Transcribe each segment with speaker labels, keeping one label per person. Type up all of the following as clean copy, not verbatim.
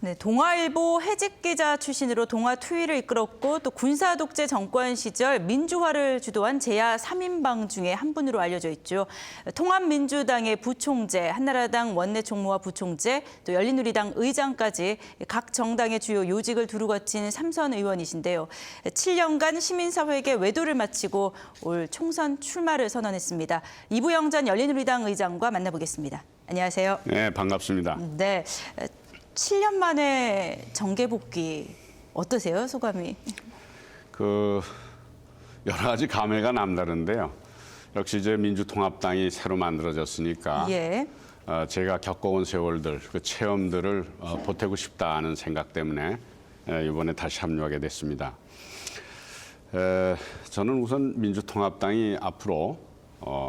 Speaker 1: 네, 동아일보 해직 기자 출신으로 동아투위를 이끌었고 또 군사 독재 정권 시절 민주화를 주도한 제야 3인방 중에 한 분으로 알려져 있죠. 통합민주당의 부총재, 한나라당 원내 총무와 부총재, 또 열린우리당 의장까지 각 정당의 주요 요직을 두루 거친 삼선 의원이신데요. 7년간 시민사회계 외도를 마치고 올 총선 출마를 선언했습니다. 이부영 전 열린우리당 의장과 만나보겠습니다. 안녕하세요.
Speaker 2: 네, 반갑습니다.
Speaker 1: 네. 7년 만에 정계 복귀 어떠세요, 소감이?
Speaker 2: 여러 가지 감회가 남다른데요. 역시 이제 민주통합당이 새로 만들어졌으니까
Speaker 1: 예.
Speaker 2: 제가 겪어온 세월들, 그 체험들을 보태고 싶다는 생각 때문에 이번에 다시 합류하게 됐습니다. 저는 우선 민주통합당이 앞으로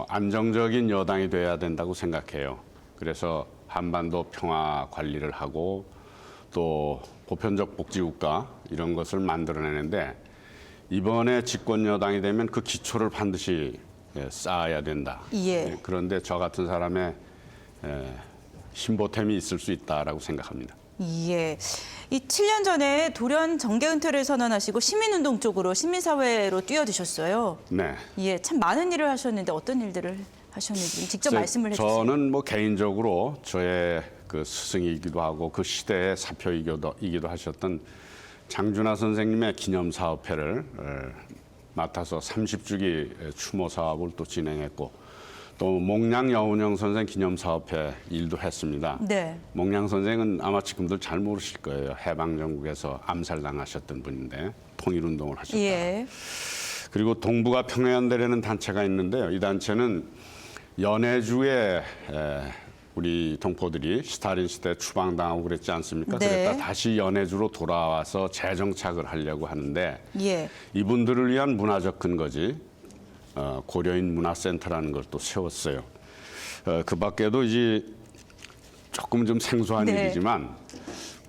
Speaker 2: 안정적인 여당이 돼야 된다고 생각해요. 그래서 한반도 평화 관리를 하고 또 보편적 복지국가 이런 것을 만들어내는데 이번에 집권 여당이 되면 그 기초를 반드시 쌓아야 된다.
Speaker 1: 예.
Speaker 2: 그런데 저 같은 사람의 힘보탬이 있을 수 있다라고 생각합니다.
Speaker 1: 예. 이 7년 전에 돌연 정계 은퇴를 선언하시고 시민운동 쪽으로 시민사회로 뛰어드셨어요.
Speaker 2: 네.
Speaker 1: 예, 참 많은 일을 하셨는데 어떤 일들을 하셨는지 직접 말씀을 해주세요.
Speaker 2: 저는 뭐 개인적으로 저의 그 스승이기도 하고 그 시대의 사표이기도 하셨던 장준하 선생님의 기념사업회를 맡아서 30주기 추모 사업을 또 진행했고 또 몽양 여운형 선생 기념사업회 일도 했습니다.
Speaker 1: 네.
Speaker 2: 몽양 선생은 아마 지금도 잘 모르실 거예요. 해방정국에서 암살당하셨던 분인데 통일운동을 하셨다.
Speaker 1: 예.
Speaker 2: 그리고 동북아 평화연대라는 단체가 있는데요. 이 단체는 연해주에 우리 동포들이 스탈린 시대 추방당하고 그랬지 않습니까?
Speaker 1: 네.
Speaker 2: 그랬다 다시 연해주로 돌아와서 재정착을 하려고 하는데
Speaker 1: 예.
Speaker 2: 이분들을 위한 문화적 근거지 고려인 문화센터라는 걸 또 세웠어요. 그 밖에도 이제 조금 좀 생소한
Speaker 1: 네.
Speaker 2: 일이지만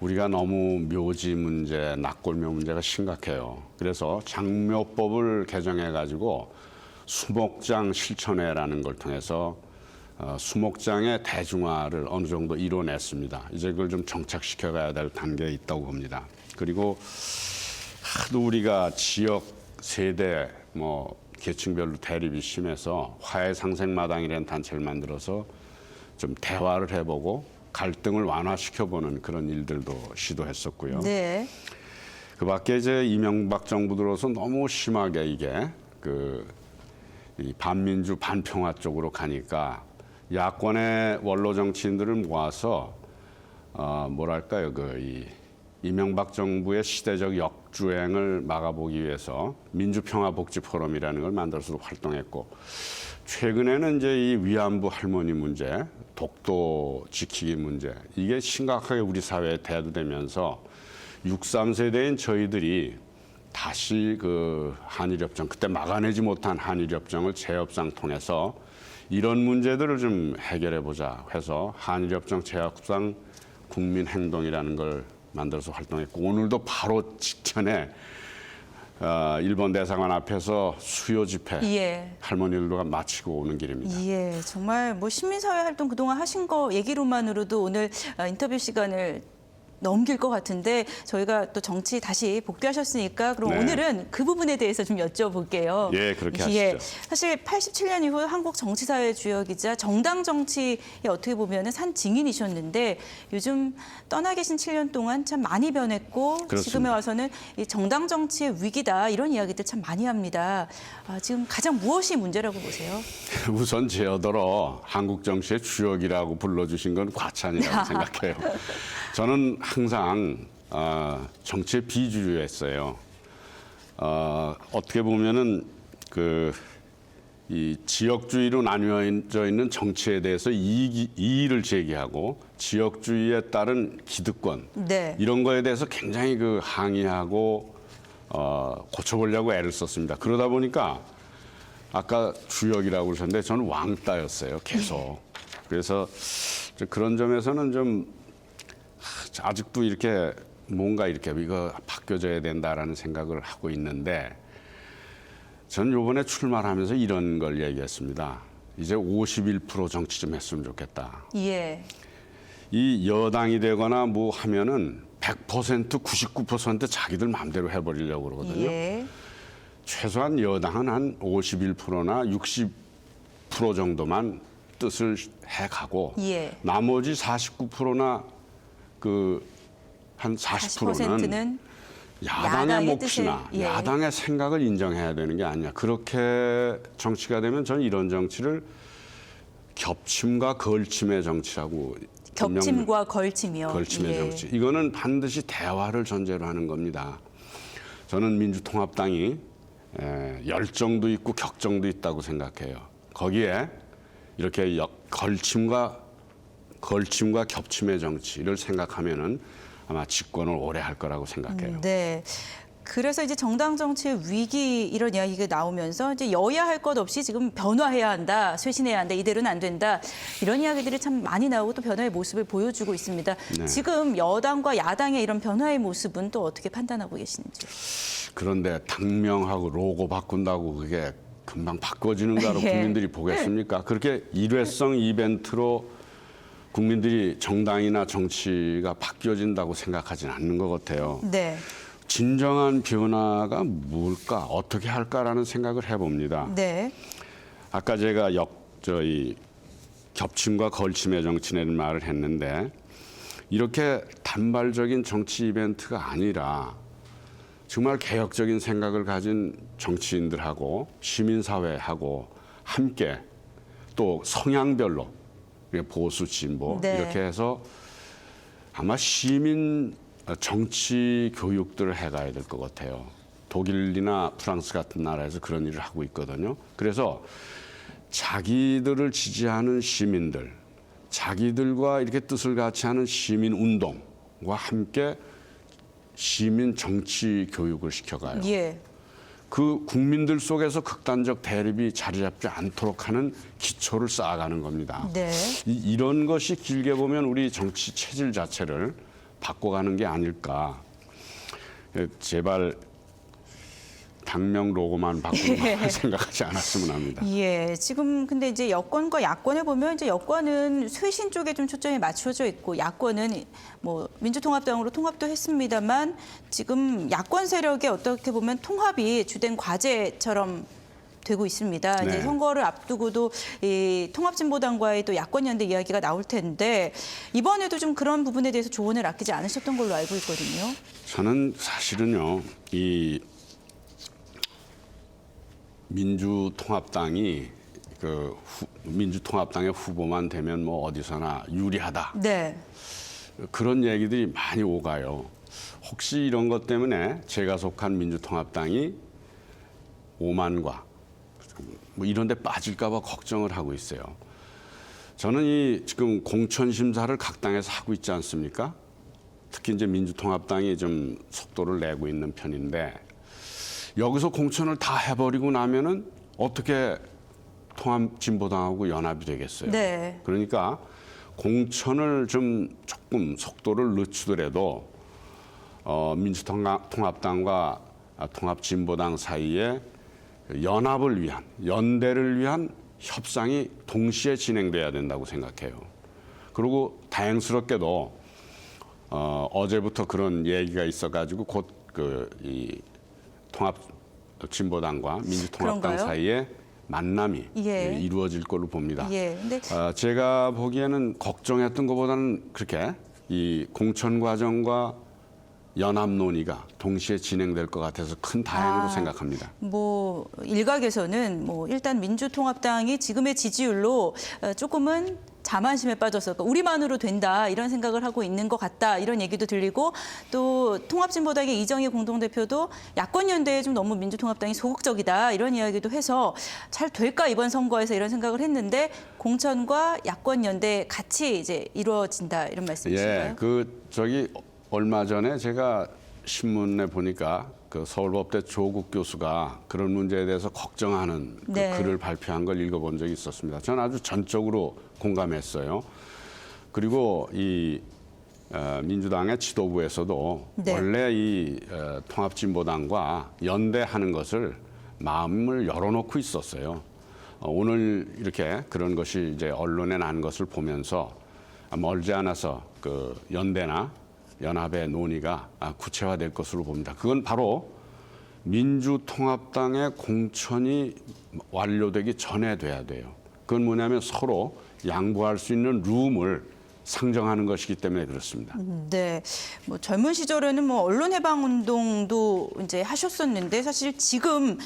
Speaker 2: 우리가 너무 묘지 문제, 낙골묘 문제가 심각해요. 그래서 장묘법을 개정해가지고 수목장 실천회라는 걸 통해서 수목장의 대중화를 어느 정도 이뤄냈습니다. 이제 그걸 좀 정착시켜가야 될 단계에 있다고 봅니다. 그리고 하도 우리가 지역, 세대, 계층별로 대립이 심해서 화해상생마당이라는 단체를 만들어서 좀 대화를 해보고 갈등을 완화시켜보는 그런 일들도 시도했었고요.
Speaker 1: 네.
Speaker 2: 그 밖에 이제 이명박 정부 들어서 너무 심하게 이게 이 반민주 반평화 쪽으로 가니까 야권의 원로 정치인들을 모아서 뭐랄까요 이 이명박 정부의 시대적 역주행을 막아보기 위해서 민주평화복지 포럼이라는 걸 만들어서 활동했고 최근에는 이제 이 위안부 할머니 문제, 독도 지키기 문제 이게 심각하게 우리 사회에 대두되면서 63세대인 저희들이 다시 그 한일협정 그때 막아내지 못한 한일협정을 재협상 통해서 이런 문제들을 좀 해결해 보자 해서 한일협정 재협상 국민행동이라는 걸 만들어서 활동했고 오늘도 바로 직전에 일본 대사관 앞에서 수요 집회
Speaker 1: 예.
Speaker 2: 할머니들과 마치고 오는 길입니다.
Speaker 1: 예, 정말 시민사회 활동 그동안 하신 거 얘기로만으로도 오늘 인터뷰 시간을 넘길 것 같은데 저희가 또 정치 다시 복귀하셨으니까 그럼
Speaker 2: 네.
Speaker 1: 오늘은 그 부분에 대해서 좀 여쭤볼게요.
Speaker 2: 예, 그렇게 하시죠.
Speaker 1: 사실 87년 이후 한국 정치사회 주역이자 정당 정치에 어떻게 보면 산 증인이셨는데 요즘 떠나 계신 7년 동안 참 많이 변했고
Speaker 2: 그렇습니다.
Speaker 1: 지금에 와서는 이 정당 정치의 위기다 이런 이야기들 참 많이 합니다. 지금 가장 무엇이 문제라고 보세요?
Speaker 2: 우선 제어더러 한국 정치의 주역이라고 불러주신 건 과찬이라고 생각해요. 저는 항상 정치에 비주류했어요. 어떻게 보면은 이 지역주의로 나뉘어져 있는 정치에 대해서 이의를 제기하고 지역주의에 따른 기득권
Speaker 1: 네.
Speaker 2: 이런 거에 대해서 굉장히 항의하고 고쳐보려고 애를 썼습니다. 그러다 보니까 아까 주역이라고 그러셨는데 저는 왕따였어요. 계속. 그래서 그런 점에서는 좀 아직도 이렇게 뭔가 이렇게 이거 바뀌어져야 된다라는 생각을 하고 있는데 저는 이번에 출마를 하면서 이런 걸 얘기했습니다. 이제 51% 정치 좀 했으면 좋겠다.
Speaker 1: 예.
Speaker 2: 이 여당이 되거나 뭐 하면은 100%, 99% 자기들 마음대로 해버리려고 그러거든요.
Speaker 1: 예.
Speaker 2: 최소한 여당은 한 51%나 60% 정도만 뜻을 해가고
Speaker 1: 예.
Speaker 2: 나머지 49%나 그 한 40%는
Speaker 1: 40%는
Speaker 2: 야당의
Speaker 1: 야당의
Speaker 2: 몫이나
Speaker 1: 뜻을, 예.
Speaker 2: 야당의 생각을 인정해야 되는 게 아니야. 그렇게 정치가 되면 저는 이런 정치를 겹침과 걸침의 정치라고
Speaker 1: 겹침과 걸침이요.
Speaker 2: 걸침의
Speaker 1: 예.
Speaker 2: 정치. 이거는 반드시 대화를 전제로 하는 겁니다. 저는 민주통합당이 열정도 있고 격정도 있다고 생각해요. 거기에 이렇게 걸침과 겹침의 정치를 생각하면은 아마 집권을 오래 할 거라고 생각해요.
Speaker 1: 네. 그래서 이제 정당 정치의 위기 이런 이야기가 나오면서 이제 여야 할 것 없이 지금 변화해야 한다, 쇄신해야 한다, 이대로는 안 된다 이런 이야기들이 참 많이 나오고 또 변화의 모습을 보여주고 있습니다.
Speaker 2: 네.
Speaker 1: 지금 여당과 야당의 이런 변화의 모습은 또 어떻게 판단하고 계시는지?
Speaker 2: 그런데 당명하고 로고 바꾼다고 그게 금방 바꿔지는가로
Speaker 1: 예.
Speaker 2: 국민들이 보겠습니까? 그렇게 일회성 이벤트로 국민들이 정당이나 정치가 바뀌어진다고 생각하지는 않는 것 같아요.
Speaker 1: 네.
Speaker 2: 진정한 변화가 뭘까? 어떻게 할까라는 생각을 해봅니다.
Speaker 1: 네.
Speaker 2: 아까 제가 겹침과 걸침의 정치라는 말을 했는데 이렇게 단발적인 정치 이벤트가 아니라 정말 개혁적인 생각을 가진 정치인들하고 시민사회하고 함께 또 성향별로 보수, 진보
Speaker 1: 네.
Speaker 2: 이렇게 해서 아마 시민 정치 교육들을 해가야 될 것 같아요. 독일이나 프랑스 같은 나라에서 그런 일을 하고 있거든요. 그래서 자기들을 지지하는 시민들, 자기들과 이렇게 뜻을 같이 하는 시민 운동과 함께 시민 정치 교육을 시켜가요.
Speaker 1: 예.
Speaker 2: 그 국민들 속에서 극단적 대립이 자리 잡지 않도록 하는 기초를 쌓아가는 겁니다.
Speaker 1: 네.
Speaker 2: 이런 것이 길게 보면 우리 정치 체질 자체를 바꿔가는 게 아닐까. 제발 당명 로고만 바꾸는 생각하지 않았으면 합니다.
Speaker 1: 예, 지금 근데 이제 여권과 야권에 보면 이제 여권은 쇄신 쪽에 좀 초점이 맞춰져 있고 야권은 뭐 민주통합당으로 통합도 했습니다만 지금 야권 세력에 어떻게 보면 통합이 주된 과제처럼 되고 있습니다.
Speaker 2: 네.
Speaker 1: 이제 선거를 앞두고도 이 통합진보당과의 또 야권 연대 이야기가 나올 텐데 이번에도 좀 그런 부분에 대해서 조언을 아끼지 않으셨던 걸로 알고 있거든요.
Speaker 2: 저는 사실은요, 이 민주통합당이 민주통합당의 후보만 되면 뭐 어디서나 유리하다.
Speaker 1: 네.
Speaker 2: 그런 얘기들이 많이 오가요. 혹시 이런 것 때문에 제가 속한 민주통합당이 오만과 뭐 이런 데 빠질까 봐 걱정을 하고 있어요. 저는 이 지금 공천 심사를 각 당에서 하고 있지 않습니까? 특히 이제 민주통합당이 좀 속도를 내고 있는 편인데 여기서 공천을 다 해버리고 나면은 어떻게 통합진보당하고 연합이 되겠어요?
Speaker 1: 네.
Speaker 2: 그러니까 공천을 좀 조금 속도를 늦추더라도 민주통합당과 통합진보당 사이에 연합을 위한, 연대를 위한 협상이 동시에 진행돼야 된다고 생각해요. 그리고 다행스럽게도 어제부터 그런 얘기가 있어가지고 곧 이 통합진보당과 민주통합당
Speaker 1: 그런가요?
Speaker 2: 사이에 만남이
Speaker 1: 예.
Speaker 2: 이루어질 걸로 봅니다.
Speaker 1: 예. 근데
Speaker 2: 제가 보기에는 걱정했던 것보다는 그렇게 이 공천 과정과 연합 논의가 동시에 진행될 것 같아서 큰 다행으로 생각합니다.
Speaker 1: 뭐 일각에서는 뭐 일단 민주통합당이 지금의 지지율로 조금은 자만심에 빠져서 우리만으로 된다 이런 생각을 하고 있는 것 같다 이런 얘기도 들리고 또 통합진보당의 이정희 공동대표도 야권 연대에 좀 너무 민주통합당이 소극적이다 이런 이야기도 해서 잘 될까 이번 선거에서 이런 생각을 했는데 공천과 야권 연대 같이 이제 이루어진다 이런 말씀이신가요?
Speaker 2: 예, 얼마 전에 제가 신문에 보니까 그 서울법대 조국 교수가 그런 문제에 대해서 걱정하는
Speaker 1: 네.
Speaker 2: 글을 발표한 걸 읽어본 적이 있었습니다. 저는 아주 전적으로 공감했어요. 그리고 이 민주당의 지도부에서도
Speaker 1: 네.
Speaker 2: 원래 이 통합진보당과 연대하는 것을 마음을 열어놓고 있었어요. 오늘 이렇게 그런 것이 이제 언론에 난 것을 보면서 멀지 않아서 그 연대나 연합의 논의가 구체화될 것으로 봅니다. 그건 바로 민주통합당의 공천이 완료되기 전에 돼야 돼요. 그건 뭐냐면 서로 양보할 수 있는 룸을 상정하는 것이기 때문에 그렇습니다.
Speaker 1: 네, 뭐 젊은 시절에는 뭐 언론 해방 운동도 이제 하셨었는데 사실 지금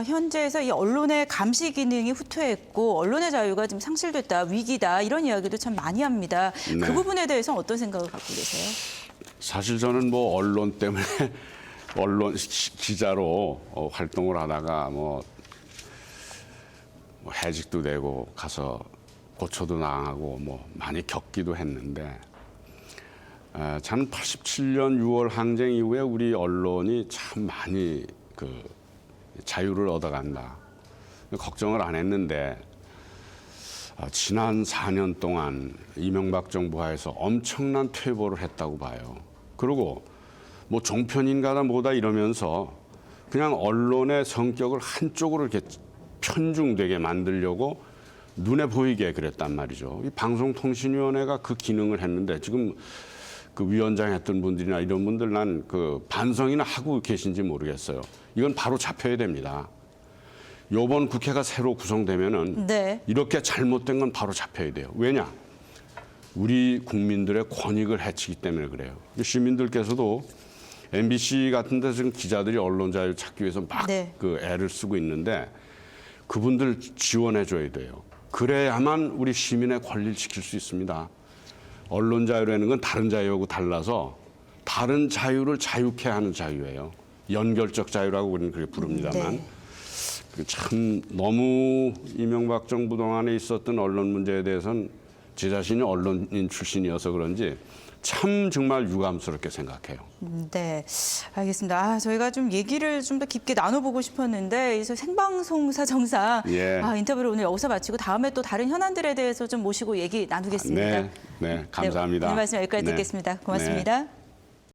Speaker 1: 현재에서 이 언론의 감시 기능이 후퇴했고 언론의 자유가 지금 상실됐다, 위기다 이런 이야기도 참 많이 합니다.
Speaker 2: 네.
Speaker 1: 그 부분에 대해서 어떤 생각을 갖고 계세요?
Speaker 2: 사실 저는 뭐 언론 때문에 언론 기자로 활동을 하다가 뭐 해직도 되고 가서 고초도 당하고 뭐 많이 겪기도 했는데 저는 87년 6월 항쟁 이후에 우리 언론이 참 많이 그 자유를 얻어간다 걱정을 안 했는데 지난 4년 동안 이명박 정부 하에서 엄청난 퇴보를 했다고 봐요. 그리고 뭐 종편인가다 뭐다 이러면서 그냥 언론의 성격을 한쪽으로 이렇게 편중되게 만들려고 눈에 보이게 그랬단 말이죠. 이 방송통신위원회가 그 기능을 했는데 지금 그 위원장 했던 분들이나 이런 분들 난 그 반성이나 하고 계신지 모르겠어요. 이건 바로 잡혀야 됩니다. 이번 국회가 새로 구성되면은
Speaker 1: 네.
Speaker 2: 이렇게 잘못된 건 바로 잡혀야 돼요. 왜냐? 우리 국민들의 권익을 해치기 때문에 그래요. 시민들께서도 MBC 같은 데 지금 기자들이 언론 자유 찾기 위해서 막
Speaker 1: 네.
Speaker 2: 그 애를 쓰고 있는데 그분들 지원해 줘야 돼요. 그래야만 우리 시민의 권리를 지킬 수 있습니다. 언론 자유라는 건 다른 자유하고 달라서 다른 자유를 자유케 하는 자유예요. 연결적 자유라고 우리는 그렇게 부릅니다만
Speaker 1: 네.
Speaker 2: 참 너무 이명박 정부 동안에 있었던 언론 문제에 대해서는 제 자신이 언론인 출신이어서 그런지 참 정말 유감스럽게 생각해요.
Speaker 1: 네, 알겠습니다. 저희가 좀 얘기를 좀 더 깊게 나눠보고 싶었는데 그래서 생방송사 정상
Speaker 2: 예.
Speaker 1: 인터뷰를 오늘 여기서 마치고 다음에 또 다른 현안들에 대해서 좀 모시고 얘기 나누겠습니다.
Speaker 2: 네, 감사합니다.
Speaker 1: 오늘 말씀 여기까지
Speaker 2: 네.
Speaker 1: 듣겠습니다. 고맙습니다.
Speaker 2: 네.